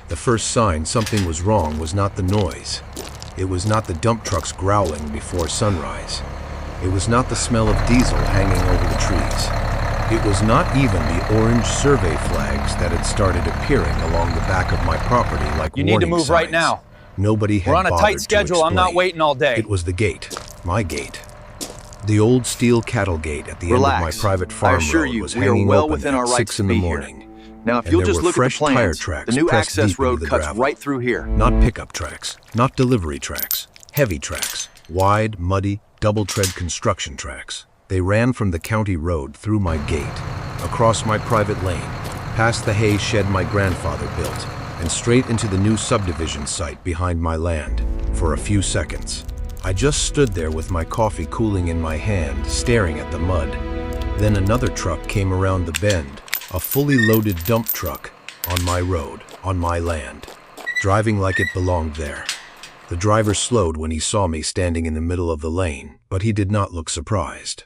The first sign something was wrong was not the noise. It was not the dump trucks growling before sunrise. It was not the smell of diesel hanging over the trees. It was not even the orange survey flags that had started appearing along the back of my property like warning signs. You need to move right now. Nobody had bothered to explain. We're on a tight schedule. I'm not waiting all day. It was the gate, my gate. The old steel cattle gate at the end of my private farm road was hanging open at 6 in the morning. Now, if you'll just look at the plans, the new access road cuts right through here. Not pickup tracks, not delivery tracks, heavy tracks, wide, muddy, double-tread construction tracks. They ran from the county road through my gate, across my private lane, past the hay shed my grandfather built, and straight into the new subdivision site behind my land. For a few seconds, I just stood there with my coffee cooling in my hand, staring at the mud. Then another truck came around the bend, a fully loaded dump truck, on my road, on my land, driving like it belonged there. The driver slowed when he saw me standing in the middle of the lane, but he did not look surprised.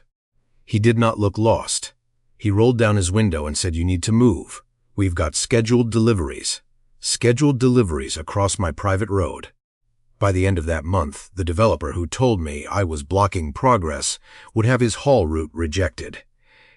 He did not look lost. He rolled down his window and said, "You need to move. We've got scheduled deliveries. Scheduled deliveries across my private road." By the end of that month, the developer who told me I was blocking progress would have his haul route rejected,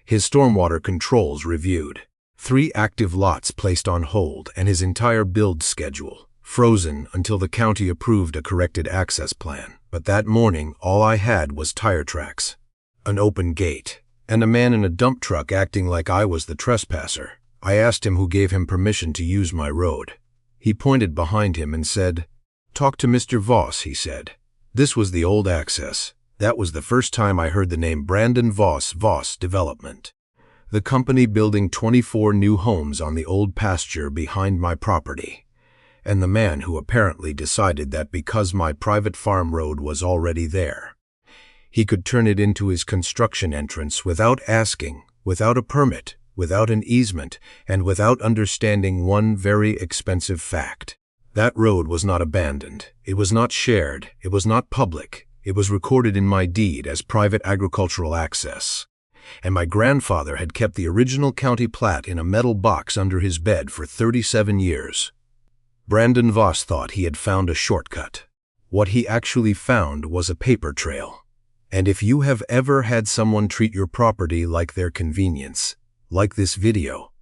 his stormwater controls reviewed, 3 active lots placed on hold, and his entire build schedule frozen until the county approved a corrected access plan. But that morning, all I had was tire tracks, an open gate, and a man in a dump truck acting like I was the trespasser. I asked him who gave him permission to use my road. He pointed behind him and said, "Talk to Mr. Voss," he said. This was the old access. That was the first time I heard the name Brandon Voss Development. The company building 24 new homes on the old pasture behind my property. And the man who apparently decided that because my private farm road was already there, he could turn it into his construction entrance without asking, without a permit, without an easement, and without understanding one very expensive fact. That road was not abandoned. It was not shared. It was not public. It was recorded in my deed as private agricultural access. And my grandfather had kept the original county plat in a metal box under his bed for 37 years. Brandon Voss thought he had found a shortcut. What he actually found was a paper trail. And if you have ever had someone treat your property like their convenience, like this video,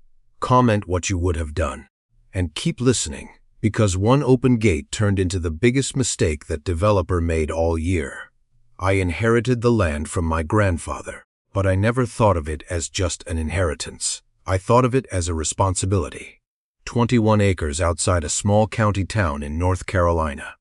comment what you would have done. And keep listening, because one open gate turned into the biggest mistake that developer made all year. I inherited the land from my grandfather, but I never thought of it as just an inheritance. I thought of it as a responsibility. 21 acres outside a small county town in North Carolina.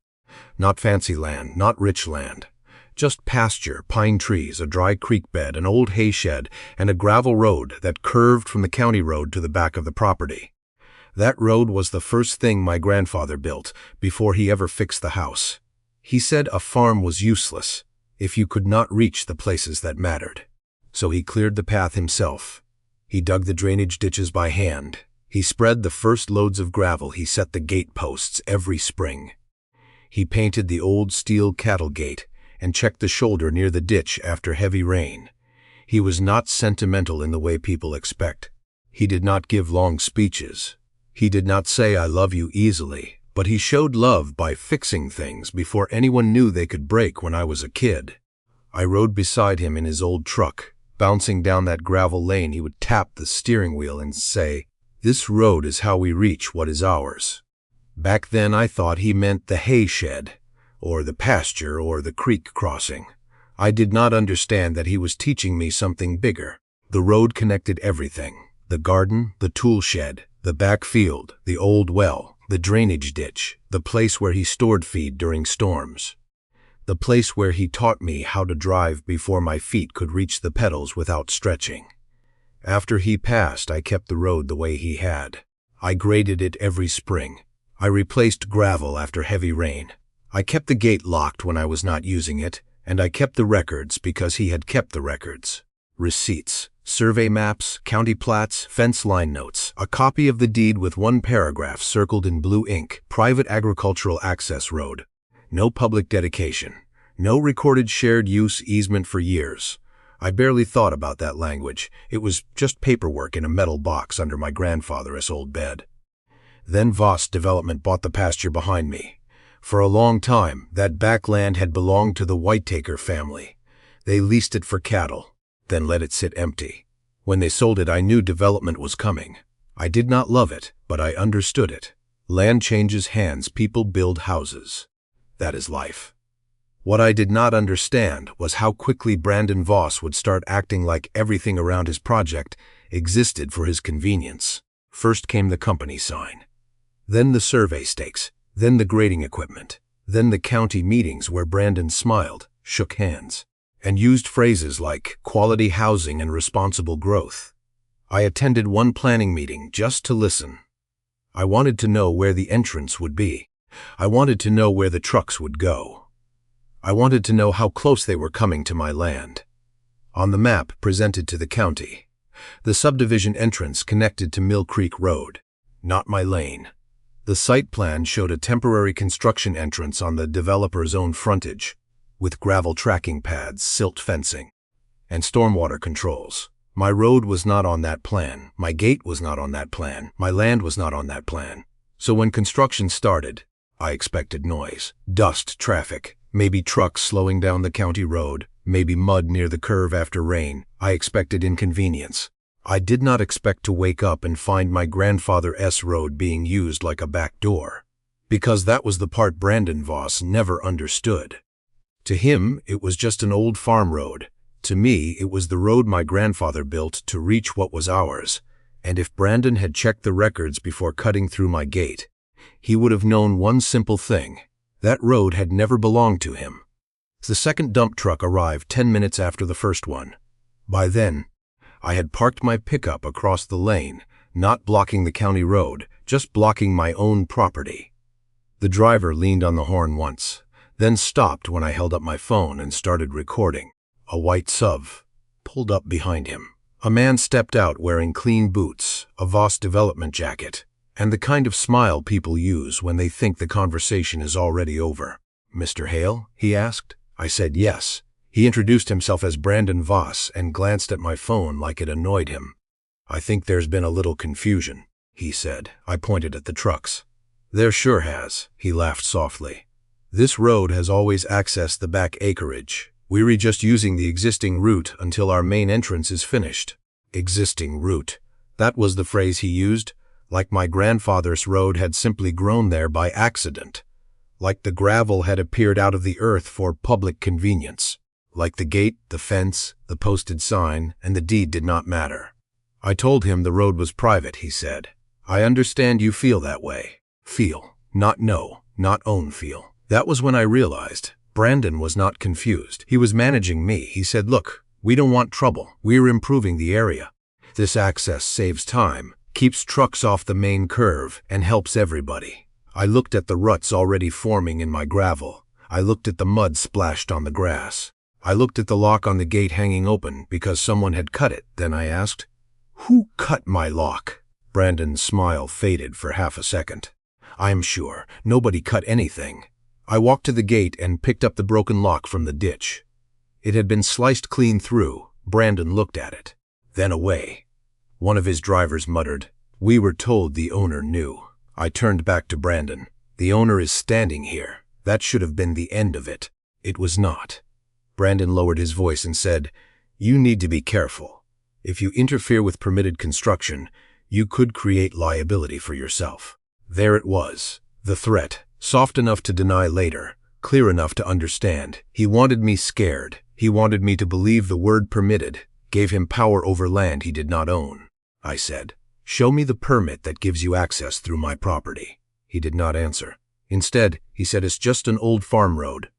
Not fancy land, not rich land. Just pasture, pine trees, a dry creek bed, an old hay shed, and a gravel road that curved from the county road to the back of the property. That road was the first thing my grandfather built before he ever fixed the house. He said a farm was useless if you could not reach the places that mattered. So he cleared the path himself. He dug the drainage ditches by hand. He spread the first loads of gravel. He set the gate posts every spring. He painted the old steel cattle gate and checked the shoulder near the ditch after heavy rain. He was not sentimental in the way people expect. He did not give long speeches. He did not say "I love you" easily, but he showed love by fixing things before anyone knew they could break. When I was a kid, I rode beside him in his old truck. Bouncing down that gravel lane, he would tap the steering wheel and say, "This road is how we reach what is ours." Back then I thought he meant the hay shed, or the pasture, or the creek crossing. I did not understand that he was teaching me something bigger. The road connected everything: the garden, the tool shed, the back field, the old well, the drainage ditch, the place where he stored feed during storms, the place where he taught me how to drive before my feet could reach the pedals without stretching. After he passed, I kept the road the way he had. I graded it every spring. I replaced gravel after heavy rain. I kept the gate locked when I was not using it, and I kept the records because he had kept the records. Receipts, survey maps, county plats, fence line notes, a copy of the deed with one paragraph circled in blue ink: private agricultural access road. No public dedication. No recorded shared use easement for years. I barely thought about that language. It was just paperwork in a metal box under my grandfather's old bed. Then Voss Development bought the pasture behind me. For a long time, that back land had belonged to the Whitaker family. They leased it for cattle, then let it sit empty. When they sold it, I knew development was coming. I did not love it, but I understood it. Land changes hands, people build houses. That is life. What I did not understand was how quickly Brandon Voss would start acting like everything around his project existed for his convenience. First came the company sign, then the survey stakes, then the grading equipment, then the county meetings where Brandon smiled, shook hands, and used phrases like quality housing and responsible growth. I attended one planning meeting just to listen. I wanted to know where the entrance would be. I wanted to know where the trucks would go. I wanted to know how close they were coming to my land. On the map presented to the county, the subdivision entrance connected to Mill Creek Road, not my lane. The site plan showed a temporary construction entrance on the developer's own frontage, with gravel tracking pads, silt fencing, and stormwater controls. My road was not on that plan. My gate was not on that plan. My land was not on that plan. So when construction started, I expected noise, dust, traffic, maybe trucks slowing down the county road, maybe mud near the curve after rain. I expected inconvenience. I did not expect to wake up and find my grandfather's road being used like a back door, because that was the part Brandon Voss never understood. To him, it was just an old farm road. To me, it was the road my grandfather built to reach what was ours, and if Brandon had checked the records before cutting through my gate, he would have known one simple thing. That road had never belonged to him. The second dump truck arrived 10 minutes after the first one. By then, I had parked my pickup across the lane, not blocking the county road, just blocking my own property. The driver leaned on the horn once, then stopped when I held up my phone and started recording. A white SUV pulled up behind him. A man stepped out wearing clean boots, a Voss Development jacket, and the kind of smile people use when they think the conversation is already over. "Mr. Hale?" he asked. I said yes. He introduced himself as Brandon Voss and glanced at my phone like it annoyed him. "I think there's been a little confusion," he said. I pointed at the trucks. "There sure has," he laughed softly. "This road has always accessed the back acreage. We're just using the existing route until our main entrance is finished." Existing route. That was the phrase he used, like my grandfather's road had simply grown there by accident, like the gravel had appeared out of the earth for public convenience, like the gate, the fence, the posted sign, and the deed did not matter. I told him the road was private, he said. "I understand you feel that way." Feel, not know, not own feel. That was when I realized Brandon was not confused. He was managing me. He said, "Look, we don't want trouble. We're improving the area. This access saves time, keeps trucks off the main curve, and helps everybody." I looked at the ruts already forming in my gravel. I looked at the mud splashed on the grass. I looked at the lock on the gate hanging open because someone had cut it. Then I asked, "Who cut my lock?" Brandon's smile faded for half a second. "I'm sure nobody cut anything." I walked to the gate and picked up the broken lock from the ditch. It had been sliced clean through. Brandon looked at it, then away. One of his drivers muttered, "We were told the owner knew." I turned back to Brandon. "The owner is standing here. That should have been the end of it." It was not. Brandon lowered his voice and said, "You need to be careful. If you interfere with permitted construction, you could create liability for yourself." There it was, the threat, soft enough to deny later, clear enough to understand. He wanted me scared. He wanted me to believe the word permitted gave him power over land he did not own. I said, "Show me the permit that gives you access through my property." He did not answer. Instead, he said, "It's just an old farm road.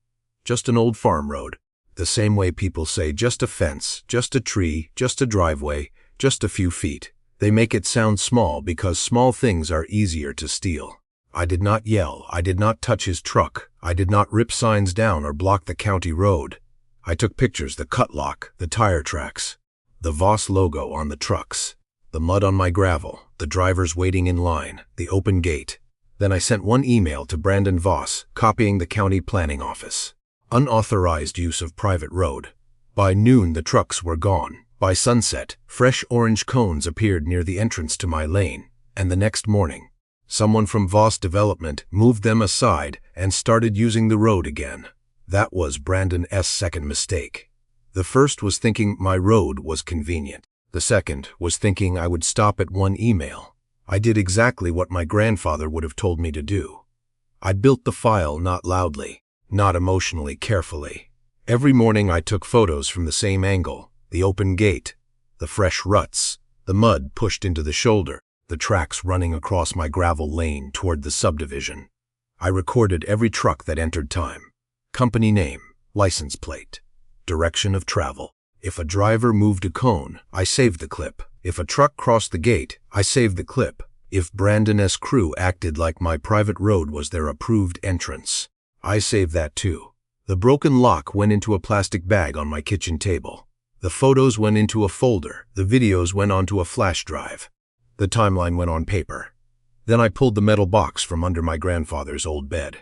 Just an old farm road." The same way people say just a fence, just a tree, just a driveway, just a few feet. They make it sound small because small things are easier to steal. I did not yell. I did not touch his truck. I did not rip signs down or block the county road. I took pictures, the cut lock, the tire tracks, the Voss logo on the trucks, the mud on my gravel, the drivers waiting in line, the open gate. Then I sent one email to Brandon Voss, copying the county planning office. Unauthorized use of private road. By noon, the trucks were gone. By sunset, fresh orange cones appeared near the entrance to my lane, and the next morning, Someone from Voss Development moved them aside and started using the road again. That was Brandon's second mistake. The first was thinking my road was convenient. The second was thinking I would stop at one email. I did exactly what my grandfather would have told me to do. I built the file not loudly, not emotionally carefully. Every morning I took photos from the same angle, the open gate, the fresh ruts, the mud pushed into the shoulder, the tracks running across my gravel lane toward the subdivision. I recorded every truck that entered time. Company name, license plate, direction of travel. If a driver moved a cone, I saved the clip. If a truck crossed the gate, I saved the clip. If Brandon's crew acted like my private road was their approved entrance, I saved that too. The broken lock went into a plastic bag on my kitchen table. The photos went into a folder. The videos went onto a flash drive. The timeline went on paper. Then I pulled the metal box from under my grandfather's old bed.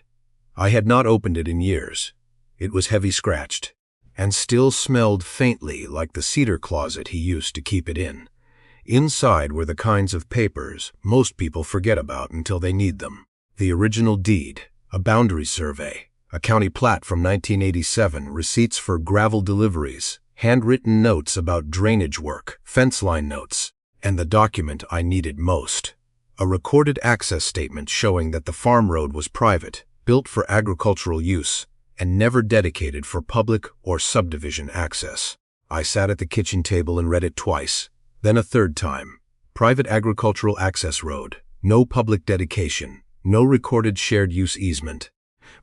I had not opened it in years. It was heavy scratched, and still smelled faintly like the cedar closet he used to keep it in. Inside were the kinds of papers most people forget about until they need them. The original deed, a boundary survey, a county plat from 1987, receipts for gravel deliveries, handwritten notes about drainage work, fence line notes, and the document I needed most, a recorded access statement showing that the farm road was private, built for agricultural use, and never dedicated for public or subdivision access. I sat at the kitchen table and read it twice, then a third time. Private agricultural access road, no public dedication, no recorded shared use easement.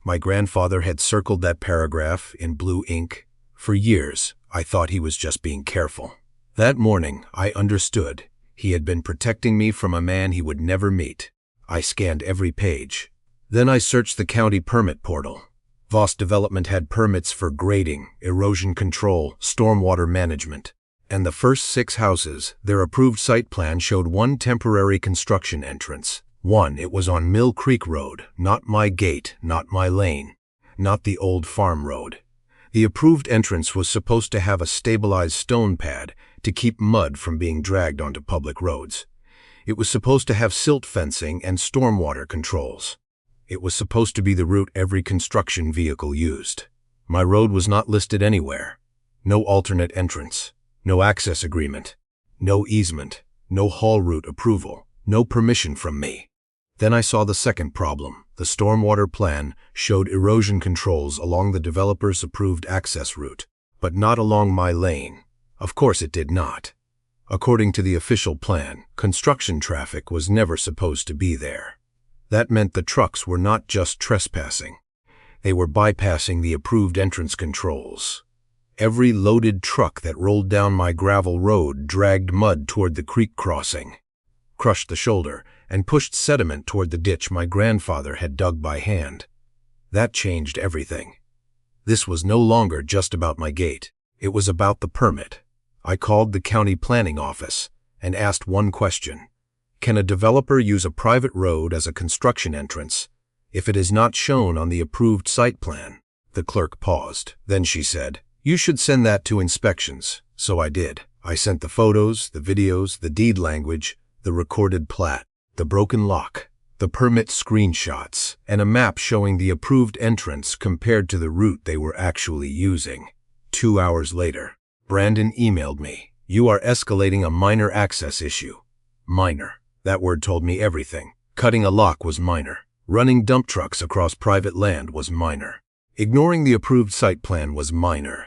My grandfather had circled that paragraph in blue ink. For years, I thought he was just being careful. That morning, I understood. He had been protecting me from a man he would never meet. I scanned every page. Then I searched the county permit portal. Voss Development had permits for grading, erosion control, stormwater management. And the first 6 houses, their approved site plan showed one temporary construction entrance. One, it was on Mill Creek Road, not my gate, not my lane, not the old farm road. The approved entrance was supposed to have a stabilized stone pad to keep mud from being dragged onto public roads. It was supposed to have silt fencing and stormwater controls. It was supposed to be the route every construction vehicle used. My road was not listed anywhere. No alternate entrance. No access agreement, no easement, no haul route approval, no permission from me. Then I saw the second problem. The stormwater plan showed erosion controls along the developer's approved access route, but not along my lane. Of course it did not. According to the official plan, construction traffic was never supposed to be there. That meant the trucks were not just trespassing. They were bypassing the approved entrance controls. Every loaded truck that rolled down my gravel road dragged mud toward the creek crossing, crushed the shoulder, and pushed sediment toward the ditch my grandfather had dug by hand. That changed everything. This was no longer just about my gate. It was about the permit. I called the county planning office and asked one question. Can a developer use a private road as a construction entrance if it is not shown on the approved site plan? The clerk paused. Then she said, "You should send that to inspections." So I did. I sent the photos, the videos, the deed language, the recorded plat, the broken lock, the permit screenshots, and a map showing the approved entrance compared to the route they were actually using. 2 hours later, Brandon emailed me. "You are escalating a minor access issue." Minor. That word told me everything. Cutting a lock was minor. Running dump trucks across private land was minor. Ignoring the approved site plan was minor.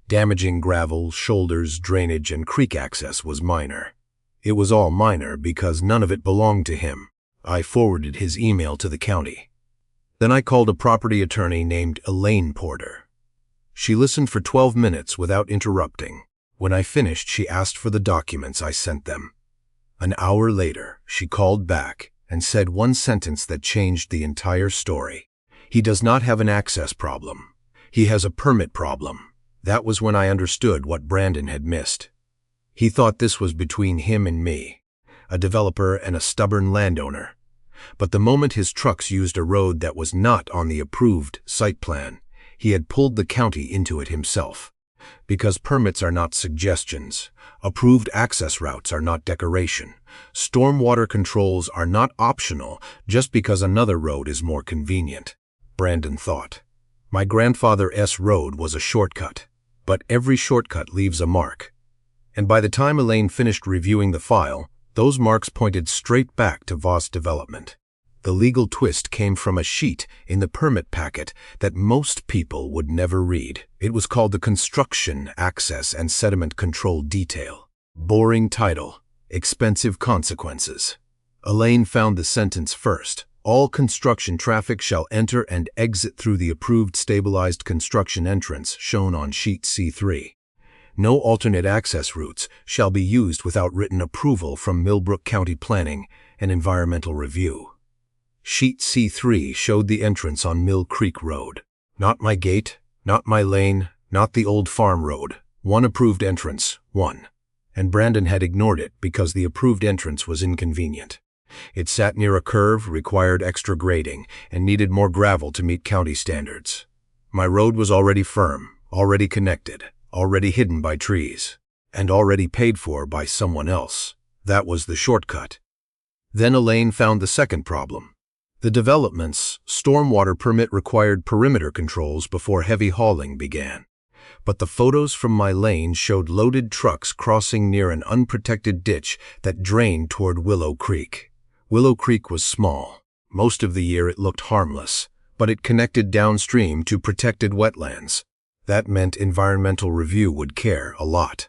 Damaging gravel, shoulders, drainage, and creek access was minor. It was all minor because none of it belonged to him. I forwarded his email to the county. Then I called a property attorney named Elaine Porter. She listened for 12 minutes without interrupting. When I finished, she asked for the documents. I sent them. An hour later, she called back and said one sentence that changed the entire story. "He does not have an access problem. He has a permit problem." That was when I understood what Brandon had missed. He thought this was between him and me, a developer and a stubborn landowner. But the moment his trucks used a road that was not on the approved site plan, he had pulled the county into it himself. Because permits are not suggestions. Approved access routes are not decoration. Stormwater controls are not optional just because another road is more convenient. Brandon thought. My grandfather's road was a shortcut, but every shortcut leaves a mark. And by the time Elaine finished reviewing the file, those marks pointed straight back to Voss Development. The legal twist came from a sheet in the permit packet that most people would never read. It was called the Construction Access and Sediment Control Detail. Boring title, expensive consequences. Elaine found the sentence first. All construction traffic shall enter and exit through the approved stabilized construction entrance shown on sheet C3. No alternate access routes shall be used without written approval from Millbrook County Planning and Environmental Review. Sheet C3 showed the entrance on Mill Creek Road. Not my gate, not my lane, not the old farm road. One approved entrance, one. And Brandon had ignored it because the approved entrance was inconvenient. It sat near a curve, required extra grading, and needed more gravel to meet county standards. My road was already firm, already connected, already hidden by trees, and already paid for by someone else. That was the shortcut. Then Elaine found the second problem. The development's stormwater permit required perimeter controls before heavy hauling began. But the photos from my lane showed loaded trucks crossing near an unprotected ditch that drained toward Willow Creek. Willow Creek was small. Most of the year it looked harmless, but it connected downstream to protected wetlands. That meant Environmental Review would care a lot.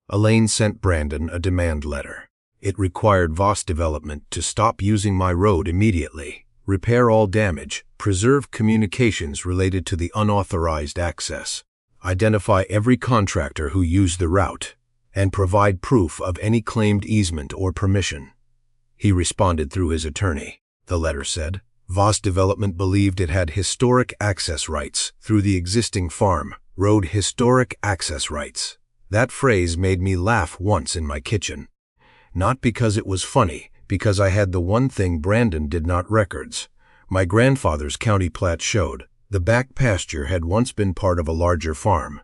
Elaine sent Brandon a demand letter. It required Voss Development to stop using my road immediately, repair all damage, preserve communications related to the unauthorized access, identify every contractor who used the route, and provide proof of any claimed easement or permission. He responded through his attorney. The letter said, Voss Development believed it had historic access rights through the existing farm road. Historic access rights. That phrase made me laugh once in my kitchen. Not because it was funny, because I had the one thing Brandon did not: records. My grandfather's county plat showed the back pasture had once been part of a larger farm.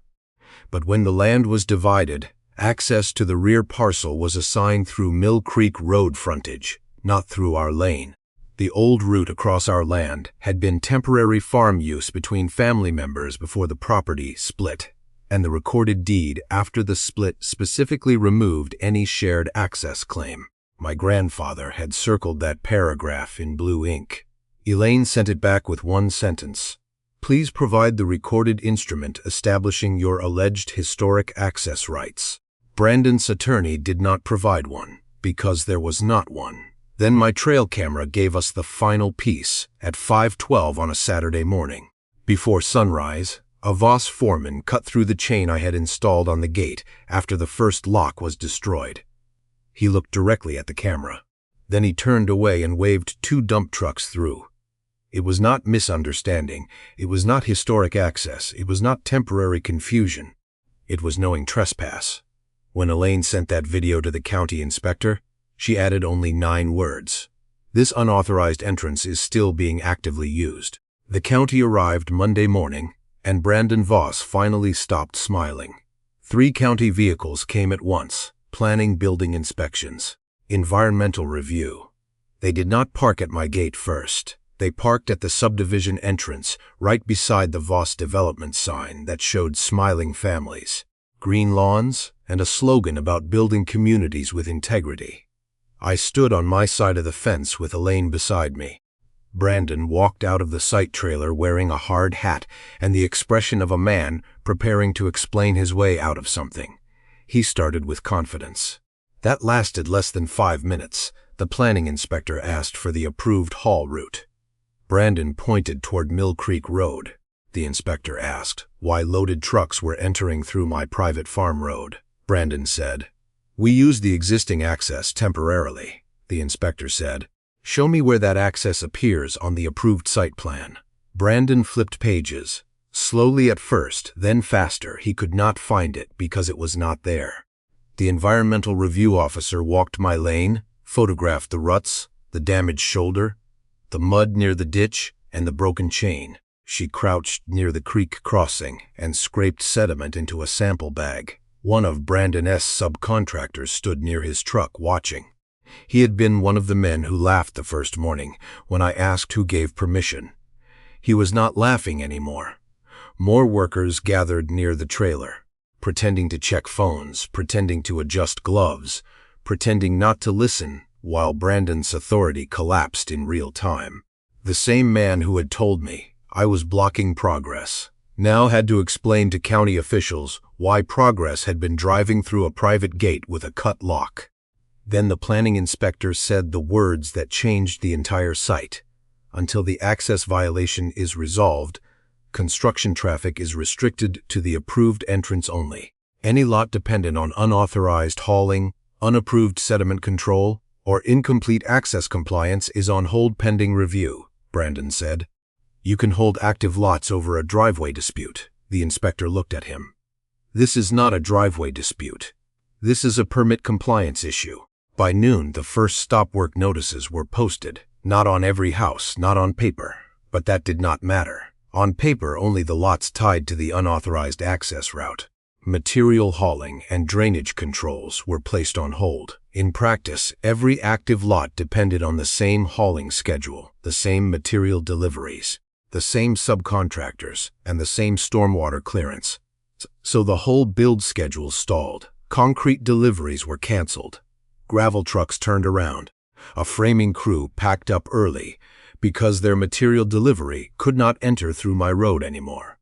But when the land was divided, access to the rear parcel was assigned through Mill Creek Road frontage, not through our lane. The old route across our land had been temporary farm use between family members before the property split, and the recorded deed after the split specifically removed any shared access claim. My grandfather had circled that paragraph in blue ink. Elaine sent it back with one sentence. Please provide the recorded instrument establishing your alleged historic access rights. Brandon's attorney did not provide one, because there was not one. Then my trail camera gave us the final piece at 5:12 on a Saturday morning. Before sunrise, a Voss foreman cut through the chain I had installed on the gate after the first lock was destroyed. He looked directly at the camera. Then he turned away and waved 2 dump trucks through. It was not misunderstanding. It was not historic access. It was not temporary confusion. It was knowing trespass. When Elaine sent that video to the county inspector, she added only 9 words. This unauthorized entrance is still being actively used. The county arrived Monday morning, and Brandon Voss finally stopped smiling. 3 county vehicles came at once, planning building inspections. Environmental Review. They did not park at my gate first. They parked at the subdivision entrance, right beside the Voss Development sign that showed smiling families, green lawns, and a slogan about building communities with integrity. I stood on my side of the fence with Elaine beside me. Brandon walked out of the site trailer wearing a hard hat and the expression of a man preparing to explain his way out of something. He started with confidence. That lasted less than 5 minutes. The planning inspector asked for the approved haul route. Brandon pointed toward Mill Creek Road. The inspector asked why loaded trucks were entering through my private farm road. Brandon said, "We use the existing access temporarily," the inspector said. "Show me where that access appears on the approved site plan." Brandon flipped pages. Slowly at first, then faster. He could not find it because it was not there. The environmental review officer walked my lane, photographed the ruts, the damaged shoulder, the mud near the ditch, and the broken chain. She crouched near the creek crossing and scraped sediment into a sample bag. One of Brandon S. subcontractors stood near his truck watching. He had been one of the men who laughed the first morning when I asked who gave permission. He was not laughing anymore. More workers gathered near the trailer, pretending to check phones, pretending to adjust gloves, pretending not to listen while Brandon's authority collapsed in real time. The same man who had told me I was blocking progress now had to explain to county officials why progress had been driving through a private gate with a cut lock. Then the planning inspector said the words that changed the entire site. Until the access violation is resolved, construction traffic is restricted to the approved entrance only. Any lot dependent on unauthorized hauling, unapproved sediment control, or incomplete access compliance is on hold pending review, Brandon said. You can hold active lots over a driveway dispute. The inspector looked at him. This is not a driveway dispute. This is a permit compliance issue. By noon, the first stop work notices were posted. Not on every house, not on paper. But that did not matter. On paper, only the lots tied to the unauthorized access route. Material hauling and drainage controls were placed on hold. In practice, every active lot depended on the same hauling schedule, the same material deliveries, the same subcontractors, and the same stormwater clearance. So the whole build schedule stalled. Concrete deliveries were canceled. Gravel trucks turned around. A framing crew packed up early because their material delivery could not enter through my road anymore.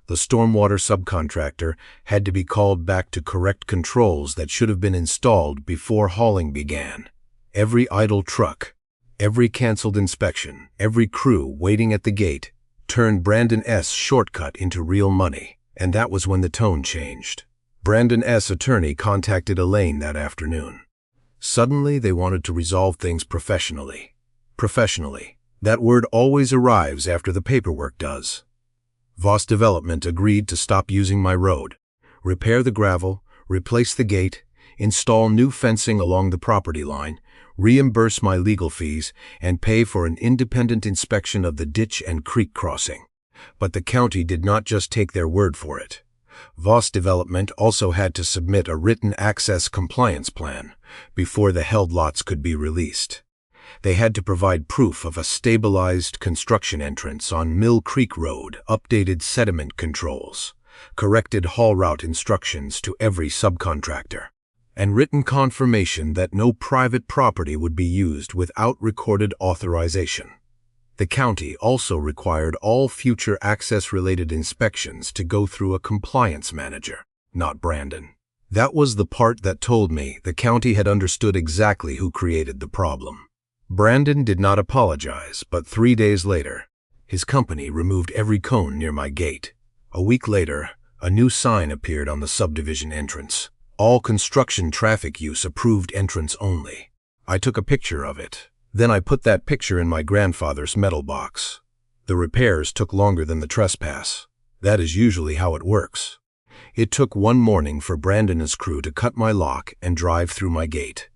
The stormwater subcontractor had to be called back to correct controls that should have been installed before hauling began. Every idle truck, every canceled inspection, every crew waiting at the gate turned Brandon S. shortcut into real money, and that was when the tone changed. Brandon S. attorney contacted Elaine that afternoon. Suddenly, they wanted to resolve things professionally. Professionally. That word always arrives after the paperwork does. Voss Development agreed to stop using my road, repair the gravel, replace the gate, install new fencing along the property line, reimburse my legal fees, and pay for an independent inspection of the ditch and creek crossing. But the county did not just take their word for it. Voss Development also had to submit a written access compliance plan before the held lots could be released. They had to provide proof of a stabilized construction entrance on Mill Creek Road, updated sediment controls, corrected haul route instructions to every subcontractor, and written confirmation that no private property would be used without recorded authorization. The county also required all future access-related inspections to go through a compliance manager, not Brandon. That was the part that told me the county had understood exactly who created the problem. Brandon did not apologize, but 3 days later, his company removed every cone near my gate. A week later, a new sign appeared on the subdivision entrance. All construction traffic use approved entrance only. I took a picture of it. Then I put that picture in my grandfather's metal box. The repairs took longer than the trespass. That is usually how it works. It took one morning for Brandon and his crew to cut my lock and drive through my gate.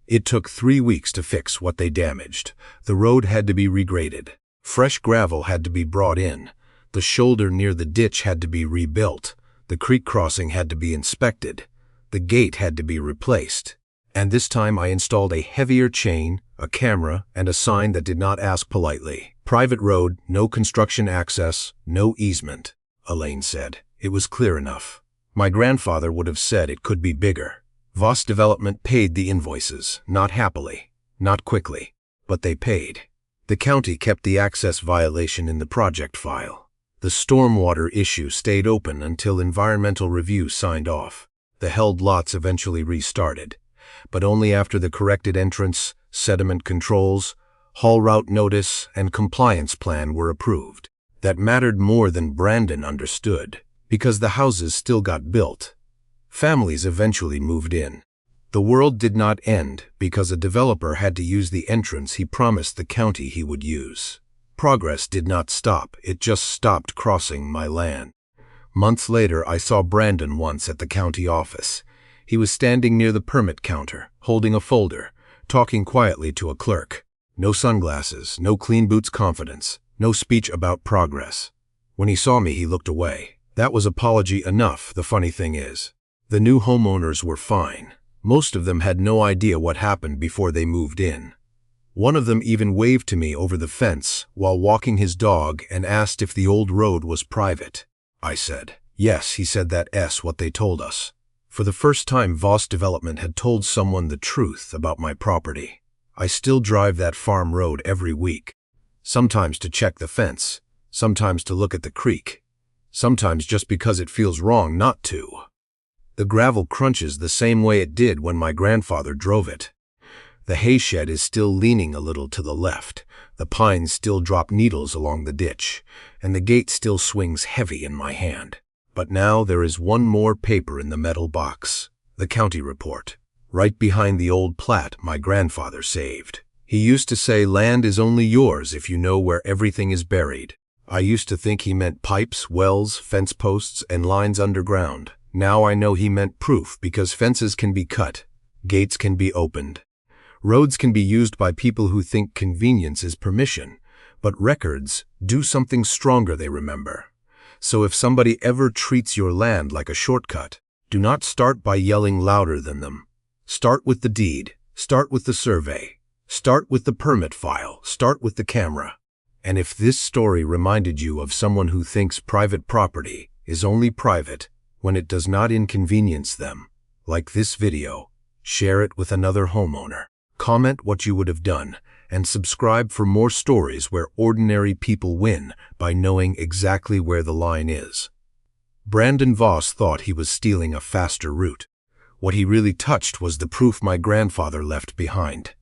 It took 3 weeks to fix what they damaged. The road had to be regraded. Fresh gravel had to be brought in. The shoulder near the ditch had to be rebuilt. The creek crossing had to be inspected. The gate had to be replaced. And this time I installed a heavier chain, a camera, and a sign that did not ask politely. Private road, no construction access, no easement, Elaine said. It was clear enough. My grandfather would have said it could be bigger. Voss Development paid the invoices, not happily, not quickly, but they paid. The county kept the access violation in the project file. The stormwater issue stayed open until environmental review signed off. The held lots eventually restarted, but only after the corrected entrance, sediment controls, haul route notice, and compliance plan were approved. That mattered more than Brandon understood, because the houses still got built. Families eventually moved in. The world did not end because a developer had to use the entrance he promised the county he would use. Progress did not stop, it just stopped crossing my land. Months later, I saw Brandon once at the county office. He was standing near the permit counter, holding a folder, talking quietly to a clerk. No sunglasses, no clean boots confidence, no speech about progress. When he saw me, he looked away. That was apology enough, the funny thing is. The new homeowners were fine. Most of them had no idea what happened before they moved in. One of them even waved to me over the fence while walking his dog and asked if the old road was private. I said, yes. He said that's what they told us. For the first time, Voss Development had told someone the truth about my property. I still drive that farm road every week. Sometimes to check the fence, sometimes to look at the creek, sometimes just because it feels wrong not to. The gravel crunches the same way it did when my grandfather drove it. The hay shed is still leaning a little to the left, the pines still drop needles along the ditch, and the gate still swings heavy in my hand. But now there is one more paper in the metal box, the county report, right behind the old plat my grandfather saved. He used to say land is only yours if you know where everything is buried. I used to think he meant pipes, wells, fence posts, and lines underground. Now I know he meant proof, because fences can be cut, gates can be opened. Roads can be used by people who think convenience is permission, but records do something stronger, they remember. So if somebody ever treats your land like a shortcut, do not start by yelling louder than them. Start with the deed, start with the survey, start with the permit file, start with the camera. And if this story reminded you of someone who thinks private property is only private when it does not inconvenience them, like this video, share it with another homeowner. Comment what you would have done, and subscribe for more stories where ordinary people win by knowing exactly where the line is. Brandon Voss thought he was stealing a faster route. What he really touched was the proof my grandfather left behind.